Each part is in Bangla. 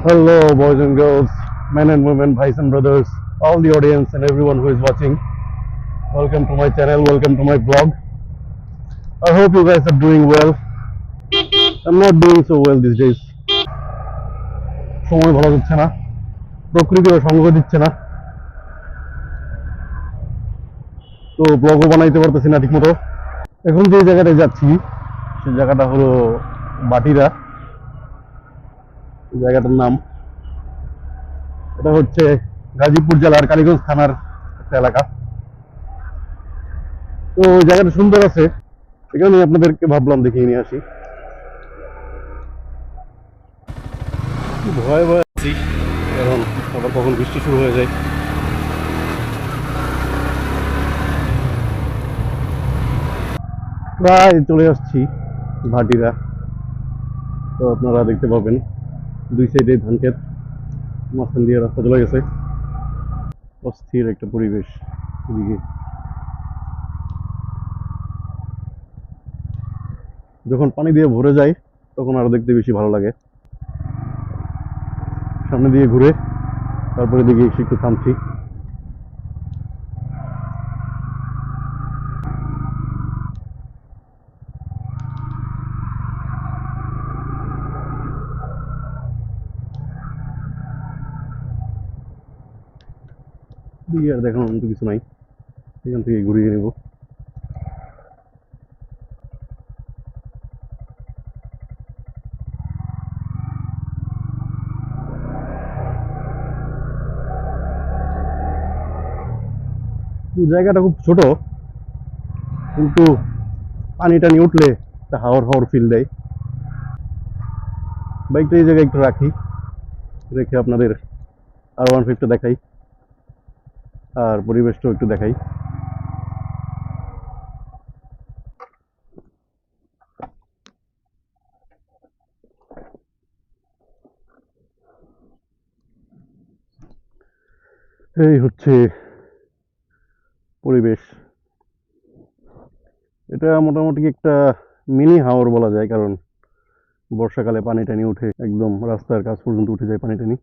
Hello, boys and girls, men and women, boys and brothers, all the audience and everyone who is watching. Welcome to my channel, welcome to my vlog. I hope you guys are doing well. I'm not doing so well these days. সময় ভালো যাচ্ছে না, প্রকৃতিও সঙ্গ দিচ্ছে না, তো ব্লগও বানাইতে পারতেছি না ঠিকমতো। এখন যে জায়গাটায় যাচ্ছি সেই জায়গাটা হলো বাটিরা। জায়গাটার নাম, এটা হচ্ছে গাজীপুর জেলার কালীগঞ্জ থানার একটা এলাকা। তো জায়গাটা সুন্দর আছে, এখানে আপনাদেরকে ভাবলাম দেখিয়ে নিয়ে আসি। ভয় ভয় আছি, কারণ আবার কখন বৃষ্টি শুরু হয়ে যায়। প্রায় চলে আসছি ভাটিরা। তো আপনারা দেখতে পাবেন দুই সাইডে ধান ক্ষেত, মাঝখান দিয়ে রাস্তা চলে গেছে। অস্থির একটা পরিবেশ এদিকে। যখন পানি দিয়ে ভরে যায় তখন আরো দেখতে বেশি ভালো লাগে। সামনে দিয়ে ঘুরে তারপরে দিকে এসে একটু থামছি। আর দেখানোর মতো কিছু নাই, এখান থেকে ঘুরিয়ে নেব। জায়গাটা খুব ছোট, কিন্তু পানিটা নিয়ে উঠলে একটা হাওয়ার হাওয়ার ফিল দেয়। বাইকটা এই জায়গায় একটু রাখি, রেখে আপনাদের R15 দেখাই আর পরিবেশটাও একটু দেখাই। এই হচ্ছে পরিবেশ। এটা মোটামুটি একটা মিনি হাওর বলা যায়, কারণ বর্ষাকালে পানি টানি উঠে একদম রাস্তার কাছ পর্যন্ত উঠে যায় পানি টানি।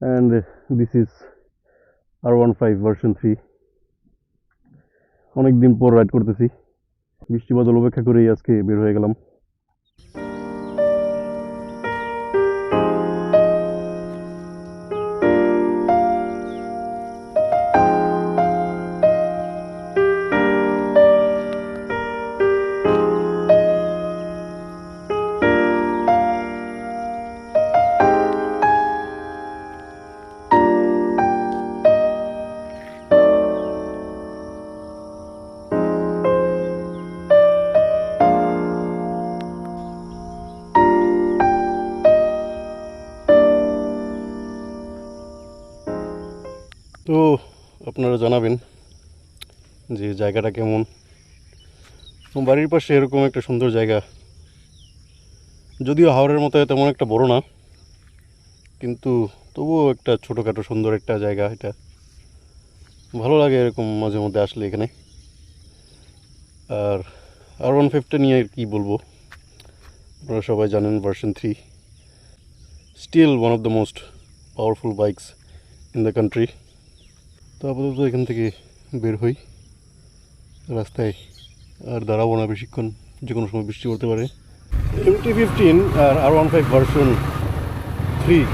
And this is R15 version 3। অনেকদিন পর রাইড করতেছি, বৃষ্টি বাদল উপেক্ষা করেই আজকে বের হয়ে গেলাম। তো আপনারা জানাবেন যে জায়গাটা কেমন। বাড়ির পাশে এরকম একটা সুন্দর জায়গা, যদিও হাওরের মতো তেমন একটা বড় না, কিন্তু তবুও একটা ছোটোখাটো সুন্দর একটা জায়গা। এটা ভালো লাগে এরকম মাঝে মধ্যে আসলে এখানে। আর R15 নিয়ে কি বলবো, আপনারা সবাই জানেন version 3 still one of the most powerful bikes in the country. তো আপাতত এখান থেকে বের হই রাস্তায়, আর দাঁড়াবো না বেশিক্ষণ, যে কোনো সময় বৃষ্টি পড়তে পারে। MT15 আর R15 ভার্সন 3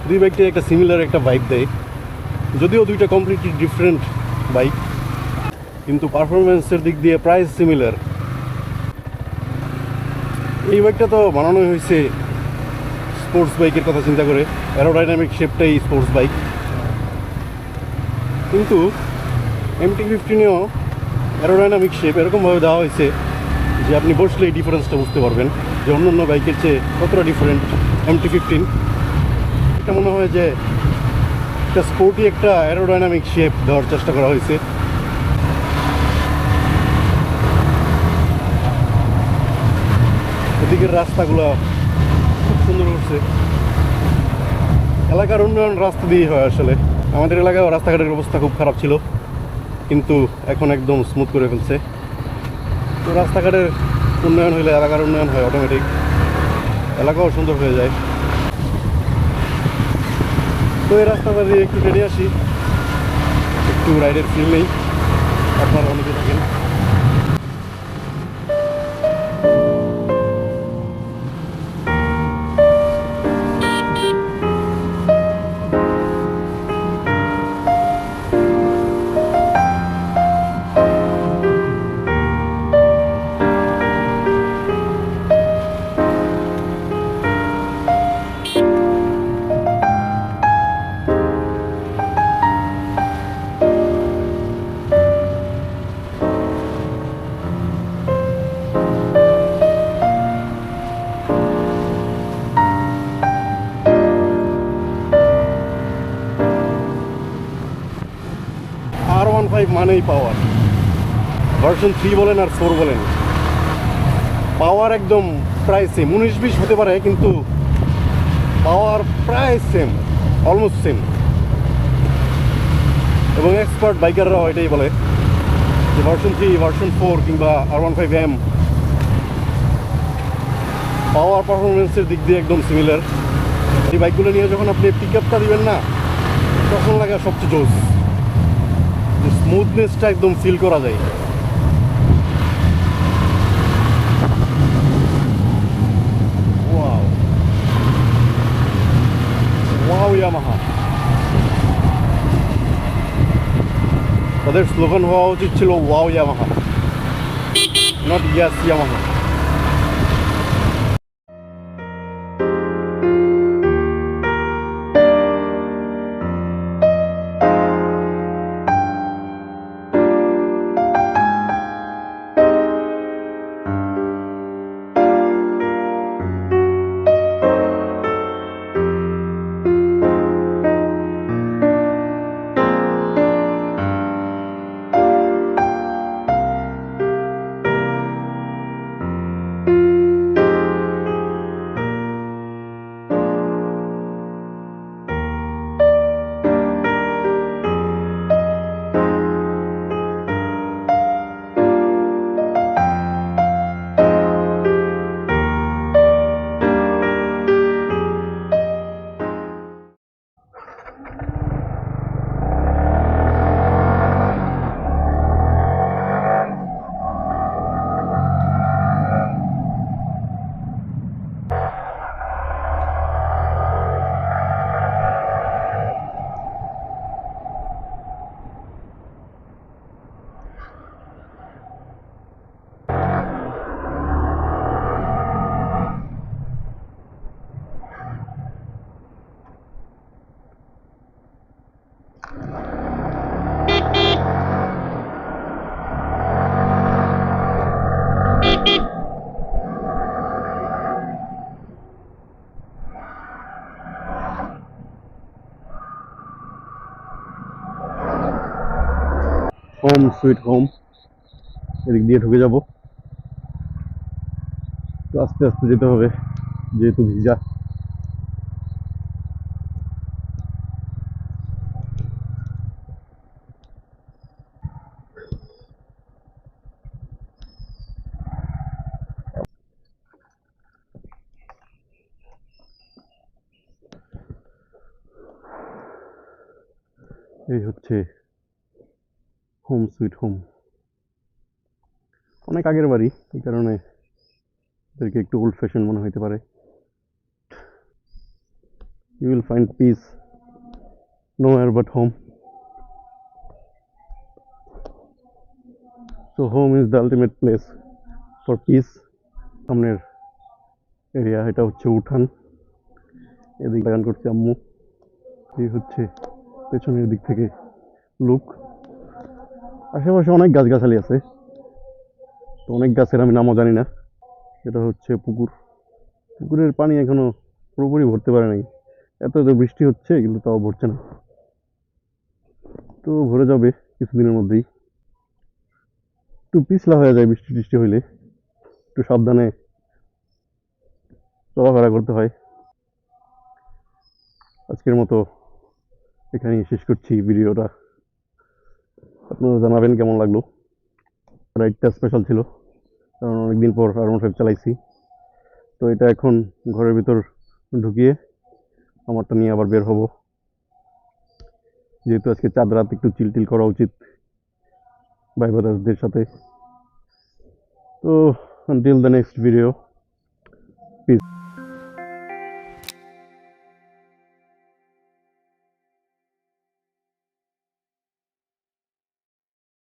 দুই বাইকটা একটা সিমিলার একটা বাইক দেয়, যদিও দুইটা কমপ্লিটলি ডিফারেন্ট বাইক, কিন্তু পারফরমেন্সের দিক দিয়ে প্রায় সিমিলার। এই বাইকটা তো বানানো হয়েছে স্পোর্টস বাইকের কথা চিন্তা করে, অ্যারোডাইনামিক শেপটাই স্পোর্টস বাইক। কিন্তু MT15এও অ্যারোডাইনামিক শেপ এরকমভাবে দেওয়া হয়েছে যে আপনি বসলে এই ডিফারেন্সটা বুঝতে পারবেন যে অন্য বাইকের চেয়ে কতটা ডিফারেন্ট MT15। এটা মনে হয় যে একটা স্পোর্টি একটা অ্যারোডাইনামিক শেপ দেওয়ার চেষ্টা করা হয়েছে। এদিকের রাস্তাগুলো খুব সুন্দর করছে। এলাকার উন্নয়ন রাস্তা দিয়ে হয় আসলে। আমাদের এলাকায় রাস্তাঘাটের অবস্থা খুব খারাপ ছিল, কিন্তু এখন একদম স্মুথ করে ফেলছে। তো রাস্তাঘাটের উন্নয়ন হলে এলাকার উন্নয়ন হয় অটোমেটিক। এলাকাও সুন্দর হয়ে যায়। তো এই রাস্তাটা দিয়ে একটু হেঁটে আসি, একটু রাইডের ফিল নেই। আপনারা অনেকে থাকেন। R15 মানেই পাওয়ার। ভার্সন 3 বলেন আর 4 বলেন, পাওয়ার একদম প্রায় সেম। 19-20 হতে পারে, কিন্তু পাওয়ার প্রায় সেম, অলমোস্ট সেম। এবং এক্সপার্ট বাইকাররাও এটাই বলে যে ভার্সন 3, ভার্সন 4 কিংবা R15M পাওয়ার পারফরমেন্সের দিক দিয়ে একদম সিমিলার। এই বাইকগুলো নিয়ে যখন আপনি পিক আপটা দিবেন না, তখন লাগে সবচেয়ে জোস, স্মুথনেসটা একদম ফিল করা যায়। Wow wow Yamaha. তাদের স্লোগান হওয়া উচিত ছিল wow Yamaha, not yes Yamaha. Home sweet home, এদিক দিয়ে ঢুকে যাব। তো আস্তে আস্তে যেতে হবে যেহেতু ভিজা। এই হচ্ছে হোম সুইট হোম। অনেক আগের বাড়ি, এই কারণে এদেরকে একটু ওল্ড ফ্যাশন মনে হইতে পারে। You will find peace nowhere but home. So home is the ultimate place for peace. সামনের এরিয়া এটা হচ্ছে উঠান, এদিক বাগান করছে আম্মু। এই হচ্ছে পেছনের দিক থেকে লুক। আশেপাশে অনেক গাছগাছালি আছে, তো অনেক গাছের আমি নামও জানি না। এটা হচ্ছে পুকুর। পুকুরের পানি এখনো পুরোপুরি ভরতে পারে নাই, এত এত বৃষ্টি হচ্ছে কিন্তু তাও ভরছে না। তো ভরে যাবে কিছুদিনের মধ্যেই। একটু পিছলা হয়ে যায় বৃষ্টি টিষ্টি হইলে, একটু সাবধানে চলাফেরা করতে হয়। আজকের মতো এখানেই শেষ করছি ভিডিওটা। আপনারা জানাবেন কেমন লাগলো। রাইডটা স্পেশাল ছিল, কারণ অনেকদিন পর R15 চালাইছি। তো এটা এখন ঘরের ভিতর ঢুকিয়ে আমারটা নিয়ে আবার বের হব, যেহেতু আজকে চাঁদ রাত একটু চিলটিল করা উচিত ভাই ব্রাদার্সদের সাথে। তো until the next video, piece.